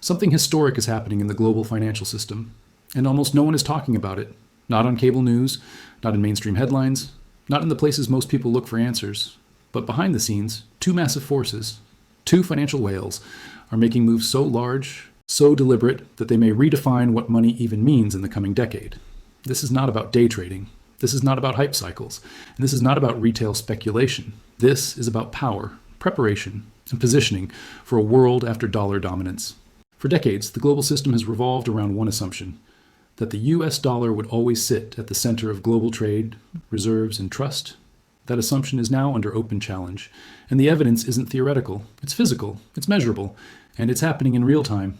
Something historic is happening in the global financial system, and almost no one is talking about it. Not on cable news, not in mainstream headlines, not in the places most people look for answers. But behind the scenes, two massive forces, two financial whales, are making moves so large, so deliberate, that they may redefine what money even means in the coming decade. This is not about day trading. This is not about hype cycles. And this is not about retail speculation. This is about power, preparation, and positioning for a world after dollar dominance. For decades, the global system has revolved around one assumption: that the US dollar would always sit at the center of global trade, reserves, and trust. That assumption is now under open challenge, and the evidence isn't theoretical. It's physical, it's measurable, and it's happening in real time.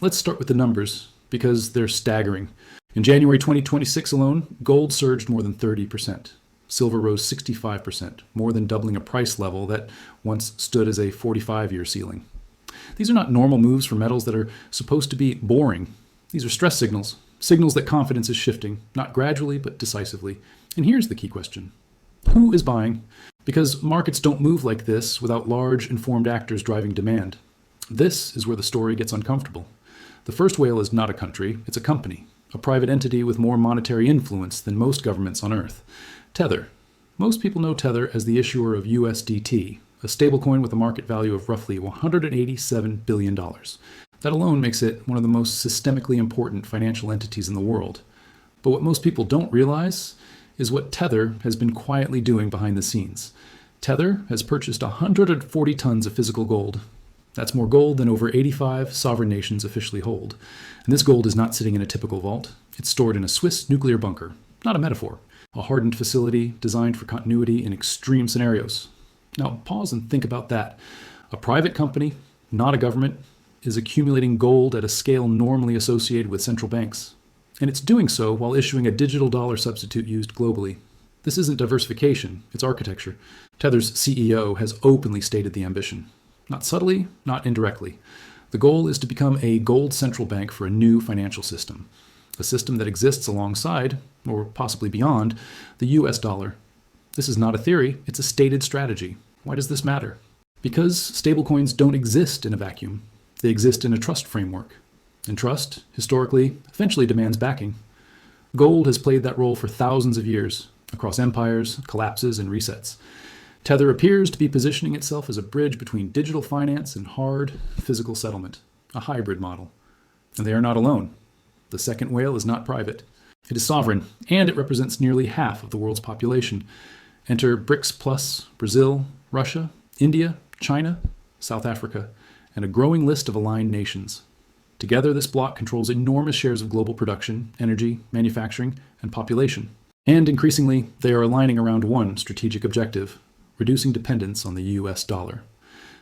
Let's start with the numbers, because they're staggering. In January 2026 alone, gold surged more than 30%. Silver rose 65%, more than doubling a price level that once stood as a 45-year ceiling. These are not normal moves for metals that are supposed to be boring. These are stress signals, signals that confidence is shifting, not gradually, but decisively. And here's the key question: who is buying? Because markets don't move like this without large, informed actors driving demand. This is where the story gets uncomfortable. The first whale is not a country, it's a company, a private entity with more monetary influence than most governments on Earth. Tether. Most people know Tether as the issuer of USDT, a stablecoin with a market value of roughly $187 billion. That alone makes it one of the most systemically important financial entities in the world. But what most people don't realize is what Tether has been quietly doing behind the scenes. Tether has purchased 140 tons of physical gold. That's more gold than over 85 sovereign nations officially hold. And this gold is not sitting in a typical vault. It's stored in a Swiss nuclear bunker, not a metaphor. A hardened facility designed for continuity in extreme scenarios. Now, pause and think about that. A private company, not a government, is accumulating gold at a scale normally associated with central banks. And it's doing so while issuing a digital dollar substitute used globally. This isn't diversification, it's architecture. Tether's CEO has openly stated the ambition. Not subtly, not indirectly. The goal is to become a gold central bank for a new financial system. A system that exists alongside, or possibly beyond, the US dollar. This is not a theory, it's a stated strategy. Why does this matter? Because stablecoins don't exist in a vacuum. They exist in a trust framework. And trust, historically, eventually demands backing. Gold has played that role for thousands of years, across empires, collapses, and resets. Tether appears to be positioning itself as a bridge between digital finance and hard, physical settlement, a hybrid model. And they are not alone. The second whale is not private. It is sovereign, and it represents nearly half of the world's population. Enter BRICS plus Brazil, Russia, India, China, South Africa, and a growing list of aligned nations. Together, this bloc controls enormous shares of global production, energy, manufacturing, and population. And increasingly, they are aligning around one strategic objective: reducing dependence on the US dollar.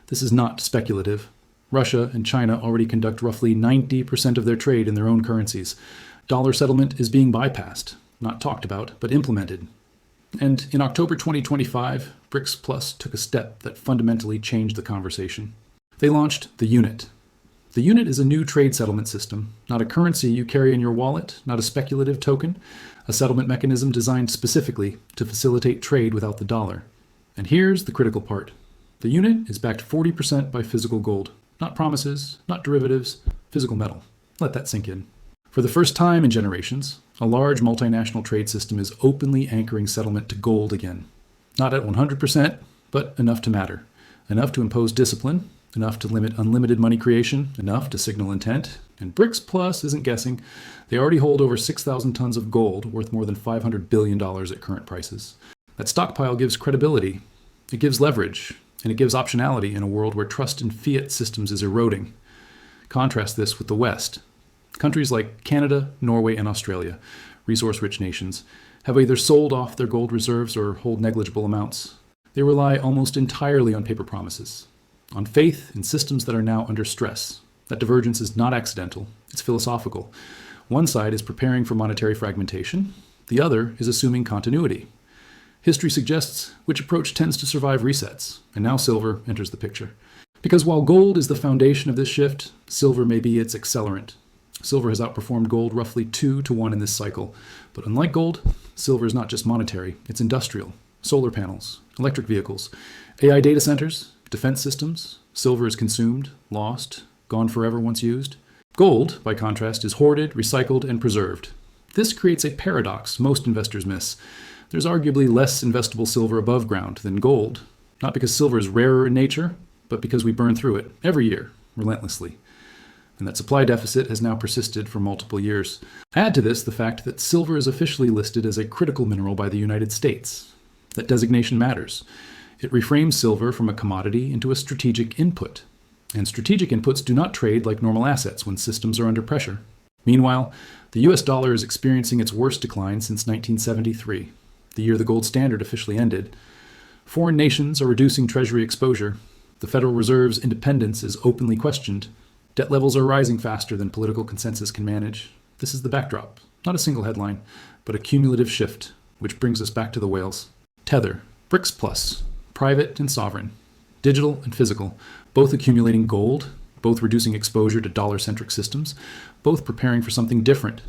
This is not speculative. Russia and China already conduct roughly 90% of their trade in their own currencies. Dollar settlement is being bypassed, not talked about, but implemented. And in October 2025, BRICS Plus took a step that fundamentally changed the conversation. They launched the unit. The unit is a new trade settlement system, not a currency you carry in your wallet, not a speculative token, a settlement mechanism designed specifically to facilitate trade without the dollar. And here's the critical part. The unit is backed 40% by physical gold. Not promises, not derivatives, physical metal. Let that sink in. For the first time in generations, a large multinational trade system is openly anchoring settlement to gold again. Not at 100%, but enough to matter. Enough to impose discipline, enough to limit unlimited money creation, enough to signal intent. And BRICS Plus isn't guessing. They already hold over 6,000 tons of gold, worth more than $500 billion at current prices. That stockpile gives credibility, it gives leverage, and it gives optionality in a world where trust in fiat systems is eroding. Contrast this with the West. Countries like Canada, Norway, and Australia, resource-rich nations, have either sold off their gold reserves or hold negligible amounts. They rely almost entirely on paper promises, on faith in systems that are now under stress. That divergence is not accidental, it's philosophical. One side is preparing for monetary fragmentation, the other is assuming continuity. History suggests which approach tends to survive resets, and now silver enters the picture. Because while gold is the foundation of this shift, silver may be its accelerant. Silver has outperformed gold roughly 2-to-1 in this cycle. But unlike gold, silver is not just monetary, it's industrial. Solar panels, electric vehicles, AI data centers, defense systems. Silver is consumed, lost, gone forever once used. Gold, by contrast, is hoarded, recycled, and preserved. This creates a paradox most investors miss. There's arguably less investable silver above ground than gold, not because silver is rarer in nature, but because we burn through it every year, relentlessly. And that supply deficit has now persisted for multiple years. Add to this the fact that silver is officially listed as a critical mineral by the United States. That designation matters. It reframes silver from a commodity into a strategic input. And strategic inputs do not trade like normal assets when systems are under pressure. Meanwhile, the US dollar is experiencing its worst decline since 1973, the year the gold standard officially ended. Foreign nations are reducing treasury exposure. The Federal Reserve's independence is openly questioned. Debt levels are rising faster than political consensus can manage. This is the backdrop, not a single headline, but a cumulative shift, which brings us back to the whales. Tether, BRICS Plus, private and sovereign, digital and physical, both accumulating gold, both reducing exposure to dollar-centric systems, both preparing for something different.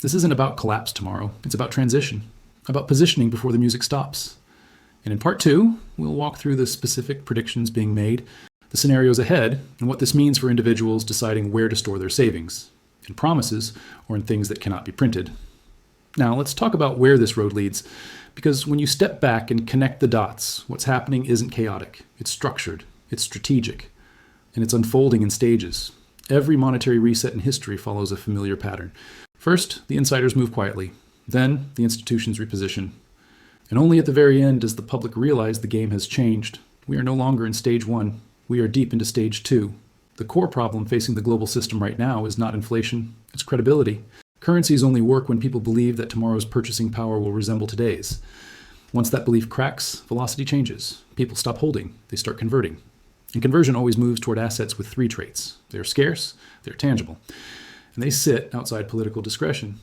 This isn't about collapse tomorrow. It's about transition, about positioning before the music stops. And in part 2, we'll walk through the specific predictions being made, the scenarios ahead, and what this means for individuals deciding where to store their savings, in promises or in things that cannot be printed. Now, let's talk about where this road leads, because when you step back and connect the dots, what's happening isn't chaotic. It's structured, it's strategic, and it's unfolding in stages. Every monetary reset in history follows a familiar pattern. First, the insiders move quietly. Then, the institutions reposition. And only at the very end does the public realize the game has changed. We are no longer in stage 1. We are deep into stage 2. The core problem facing the global system right now is not inflation, it's credibility. Currencies only work when people believe that tomorrow's purchasing power will resemble today's. Once that belief cracks, velocity changes. People stop holding, they start converting. And conversion always moves toward assets with 3 traits. They're scarce, they're tangible, and they sit outside political discretion.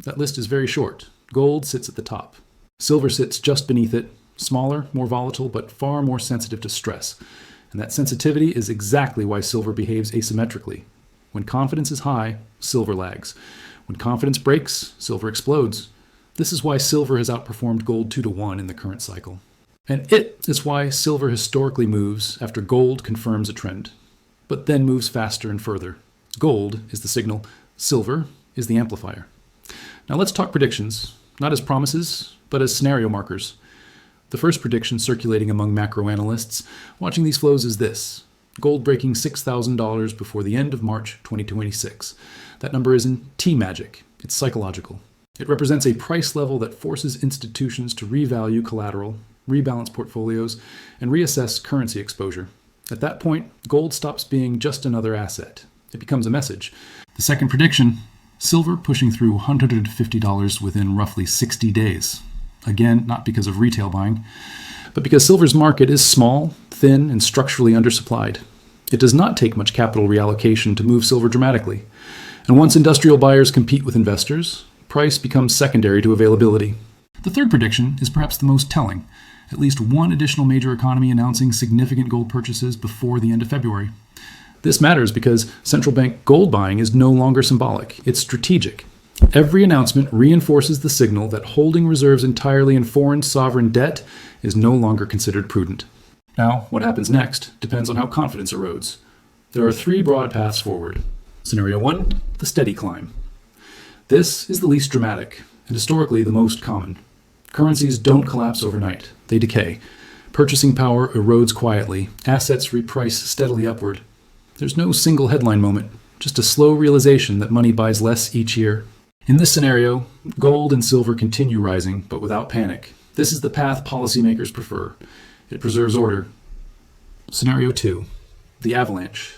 That list is very short. Gold sits at the top. Silver sits just beneath it, smaller, more volatile, but far more sensitive to stress. And that sensitivity is exactly why silver behaves asymmetrically. When confidence is high, silver lags. When confidence breaks, silver explodes. This is why silver has outperformed gold 2-to-1 in the current cycle. And it is why silver historically moves after gold confirms a trend, but then moves faster and further. Gold is the signal, silver is the amplifier. Now let's talk predictions, not as promises, but as scenario markers. The first prediction circulating among macro analysts watching these flows is this: gold breaking $6,000 before the end of March 2026. That number isn't T-magic, it's psychological. It represents a price level that forces institutions to revalue collateral, rebalance portfolios, and reassess currency exposure. At that point, gold stops being just another asset. It becomes a message. The second prediction: silver pushing through $150 within roughly 60 days. Again, not because of retail buying, but because silver's market is small, thin, and structurally undersupplied. It does not take much capital reallocation to move silver dramatically. And once industrial buyers compete with investors, price becomes secondary to availability. The third prediction is perhaps the most telling: at least one additional major economy announcing significant gold purchases before the end of February. This matters because central bank gold buying is no longer symbolic, it's strategic. Every announcement reinforces the signal that holding reserves entirely in foreign sovereign debt is no longer considered prudent. Now, what happens next depends on how confidence erodes. There are 3 broad paths forward. Scenario 1, the steady climb. This is the least dramatic, and historically the most common. Currencies don't collapse overnight, they decay. Purchasing power erodes quietly, assets reprice steadily upward. There's no single headline moment, just a slow realization that money buys less each year. In this scenario, gold and silver continue rising, but without panic. This is the path policymakers prefer. It preserves order. Scenario 2, the avalanche.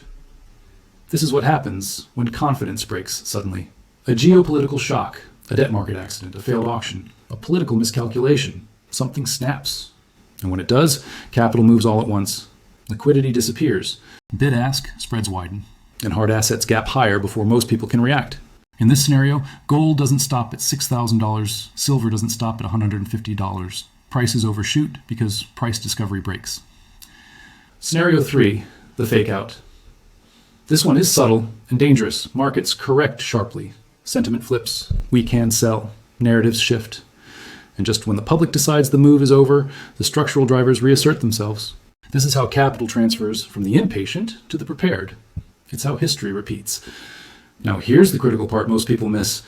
This is what happens when confidence breaks suddenly. A geopolitical shock, a debt market accident, a failed auction, a political miscalculation. Something snaps. And when it does, capital moves all at once. Liquidity disappears. Bid-ask spreads widen. And hard assets gap higher before most people can react. In this scenario, gold doesn't stop at $6,000, silver doesn't stop at $150. Prices overshoot because price discovery breaks. Scenario 3, the fake out. This one is subtle and dangerous. Markets correct sharply. Sentiment flips. We can sell. Narratives shift. And just when the public decides the move is over, the structural drivers reassert themselves. This is how capital transfers from the impatient to the prepared. It's how history repeats. Now, here's the critical part most people miss.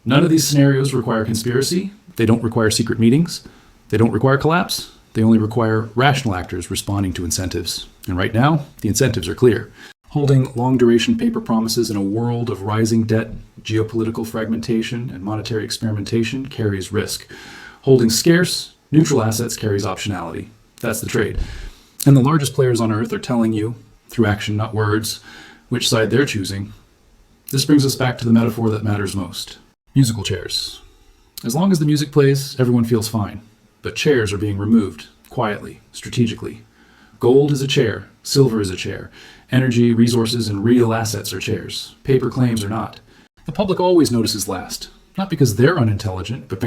None of these scenarios require conspiracy. They don't require secret meetings. They don't require collapse. They only require rational actors responding to incentives. And right now, the incentives are clear. Holding long-duration paper promises in a world of rising debt, geopolitical fragmentation, and monetary experimentation carries risk. Holding scarce, neutral assets carries optionality. That's the trade. And the largest players on Earth are telling you, through action, not words, which side they're choosing. This brings us back to the metaphor that matters most. Musical chairs. As long as the music plays, everyone feels fine. But chairs are being removed, quietly, strategically. Gold is a chair, silver is a chair. Energy, resources, and real assets are chairs. Paper claims are not. The public always notices last, not because they're unintelligent, but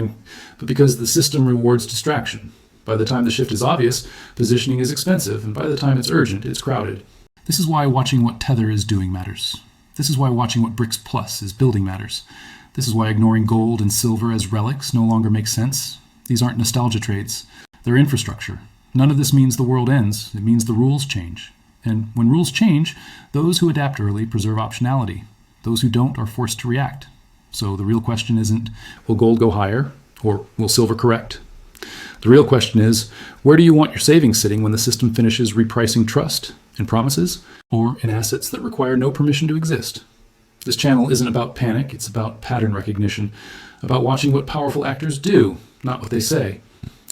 because the system rewards distraction. By the time the shift is obvious, positioning is expensive, and by the time it's urgent, it's crowded. This is why watching what Tether is doing matters. This is why watching what BRICS Plus is building matters. This is why ignoring gold and silver as relics no longer makes sense. These aren't nostalgia trades. They're infrastructure. None of this means the world ends. It means the rules change. And when rules change, those who adapt early preserve optionality. Those who don't are forced to react. So the real question isn't, will gold go higher, or will silver correct? The real question is, where do you want your savings sitting when the system finishes repricing trust and promises, or in assets that require no permission to exist? This channel isn't about panic, it's about pattern recognition, about watching what powerful actors do, not what they say,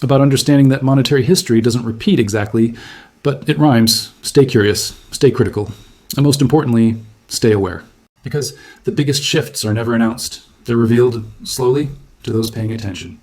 about understanding that monetary history doesn't repeat exactly, but it rhymes. Stay curious, stay critical, and most importantly, stay aware. Because the biggest shifts are never announced. They're revealed slowly to those paying attention.